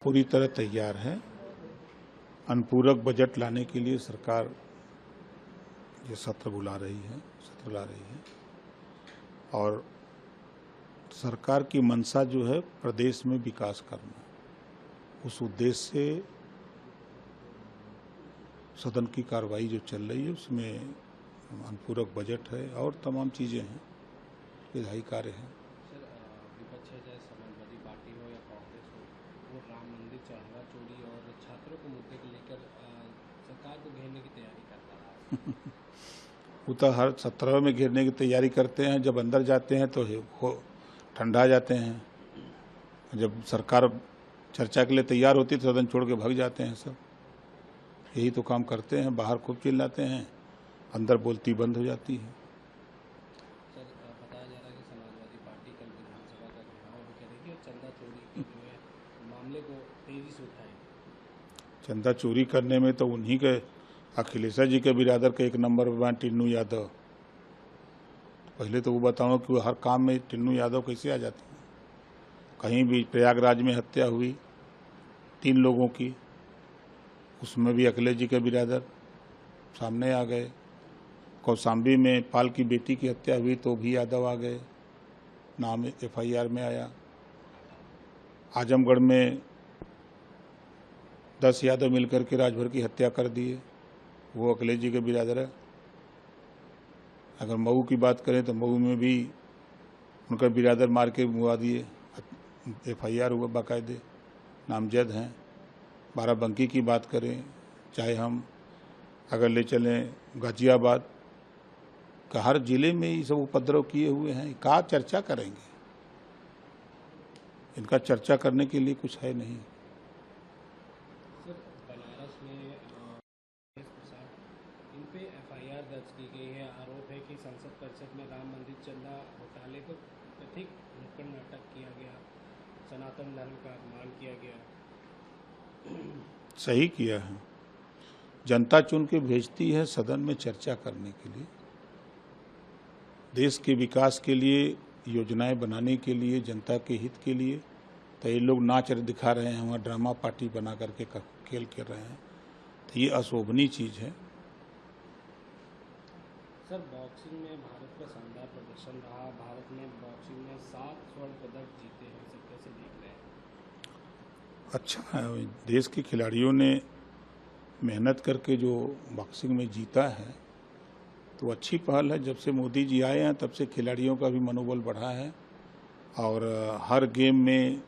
पूरी तरह तैयार है। अनुपूरक बजट लाने के लिए सरकार ये सत्र ला रही है और सरकार की मंशा जो है प्रदेश में विकास करना, उस उद्देश्य से सदन की कार्रवाई जो चल रही है उसमें अनुपूरक बजट है और तमाम चीज़ें हैं, विधायी कार्य हैं। सर, विपक्ष है चाहे समाजवादी पार्टी हो या कांग्रेस हो, वो राम मंदिर चढ़ावा चोरी और छात्रों के मुद्दे को लेकर सरकार को घेरने की तैयारी करता रहा है। वो तो हर 17 में घेरने की तैयारी करते हैं, जब अंदर जाते हैं तो ठंडा जाते हैं। जब सरकार चर्चा के लिए तैयार होती तो सदन छोड़ के भाग जाते हैं सब। यही तो काम करते हैं, बाहर खूब चिल्लाते हैं, अंदर बोलती बंद हो जाती है। सर, बताया जा रहा है कि समाजवादी पार्टी कल विधानसभा का घेराव भी करेगी और चंदा चोरी के जो है मामले को तेजी से उठाएगी। चंदा चोरी करने में तो उन्हीं के अखिलेश जी के बिरादर के एक नंबर पर टिन्नू यादव। पहले तो वो बताओ कि वो हर काम में टिन्नू यादव कैसे आ जाते हैं। कहीं भी प्रयागराज में हत्या हुई 3 लोगों की, उसमें भी अखिलेश जी के बिरादर सामने आ गए। कौशाम्बी में पाल की बेटी की हत्या हुई तो भी यादव आ गए, नाम FIR में आया। आजमगढ़ में 10 यादव मिलकर के राजभर की हत्या कर दिए, वो अखिलेश जी के बिरादर है। अगर मऊ की बात करें तो मऊ में भी उनका बिरादर मार के मुआ दिए, FIR हुआ, बाकायदे नामजद हैं। बाराबंकी की बात करें, चाहे हम अगर ले चलें गाजियाबाद का, हर जिले में ये सब उपद्रव किए हुए हैं। क्या चर्चा करेंगे, इनका चर्चा करने के लिए कुछ है नहीं। सर, बनारस में इन पे FIR दर्ज की गई है। आरोप है कि संसद परिषद में राम मंदिर चंदा घोटाले को कथित नुक्कड़ नाटक किया गया, सनातन धर्म का अपमान किया गया। सही किया है, जनता चुन के भेजती है सदन में चर्चा करने के लिए, देश के विकास के लिए, योजनाएं बनाने के लिए, जनता के हित के लिए। तो ये लोग नाच दिखा रहे हैं, वहाँ ड्रामा पार्टी बना करके खेल खेल रहे हैं, तो ये अशोभनीय चीज़ है। सर, बॉक्सिंग में भारत का शानदार प्रदर्शन रहा। भारत ने बॉक्सिंग में 7 स्वर्ण पदक जीते हैं, सब कैसे देख रहे हैं? अच्छा है, देश के खिलाड़ियों ने मेहनत करके जो बॉक्सिंग में जीता है तो अच्छी पहल है। जब से मोदी जी आए हैं तब से खिलाड़ियों का भी मनोबल बढ़ा है और हर गेम में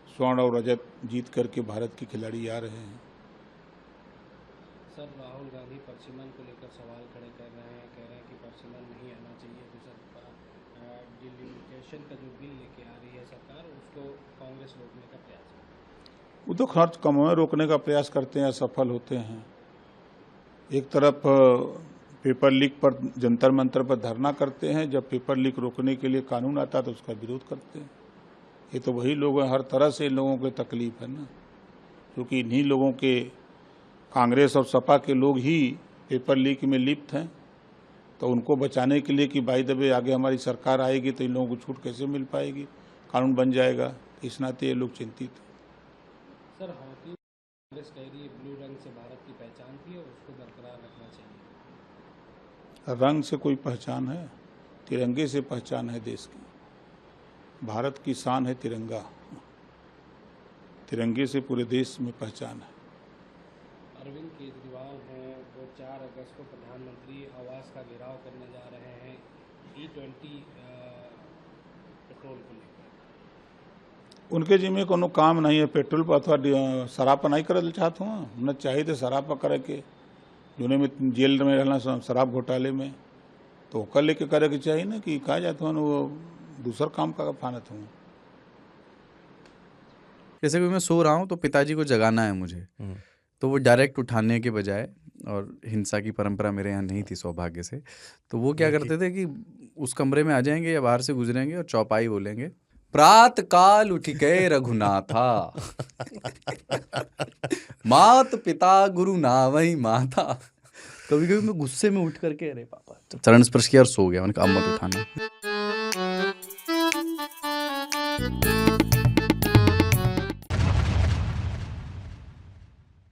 स्वर्ण और रजत जीत करके भारत के खिलाड़ी आ रहे हैं। सर, राहुल गांधी परसिमन को लेकर सवाल खड़े कर रहे हैं, कह रहे हैं कि परसिमन नहीं आना चाहिए। दूसरा डिलिमिटेशन का जो बिल लेके आ रही है सरकार, उसको कांग्रेस रोकने का प्रयास कर रही है। वो तो खर्च कम रोकने का प्रयास करते हैं, सफल होते हैं। एक तरफ पेपर लीक पर जंतर मंतर पर धरना करते हैं, जब पेपर लीक रोकने के लिए कानून आता तो उसका विरोध करते हैं। ये तो वही लोग हैं, हर तरह से इन लोगों को तकलीफ है ना, क्योंकि इन्हीं लोगों के, कांग्रेस और सपा के लोग ही पेपर लीक में लिप्त हैं। तो उनको बचाने के लिए कि भाई दबे आगे हमारी सरकार आएगी तो इन लोगों को छूट कैसे मिल पाएगी, कानून बन जाएगा, इस नाते ये लोग चिंतित हैं। सर, हॉकी कांग्रेस कह रही है ब्लू रंग से भारत की पहचान थी और उसको बरकरार रखना चाहिए। रंग से कोई पहचान है? तिरंगे से पहचान है देश की। भारत की शान है तिरंगा, तिरंगे से पूरे देश में पहचान है। अरविंद केजरीवाल हैं, वो 4 अगस्त को प्रधानमंत्री आवास का घेराव करने जा रहे हैं E20 पेट्रोल को लेकर। उनके जिम्मे कोनो काम नहीं है, पेट्रोल पर अथवा शराब पर नहीं करल चाहत हूँ न, चाहिए तो शराब पर करे के, जूने में जेल में रहना शराब घोटाले में, तो ओकर लेके करे के चाहिए ना, कि कहा जाता हूँ वो दूसर काम का फानत हूँ। जैसे कि मैं सो रहा हूँ तो पिताजी को जगाना है मुझे, तो वो डायरेक्ट उठाने के बजाय, और हिंसा की परंपरा मेरे यहाँ नहीं थी सौभाग्य से, तो वो क्या करते थे कि उस कमरे में आ जाएंगे या बाहर से गुजरेंगे और चौपाई बोलेंगे, प्रात काल उठ के रघुनाथा मात पिता गुरु नावई माता। कभी कभी मैं गुस्से में उठ करके, अरे पापा, चरण स्पर्श किया और सो गया। मैंने कहा अब मत उठाना।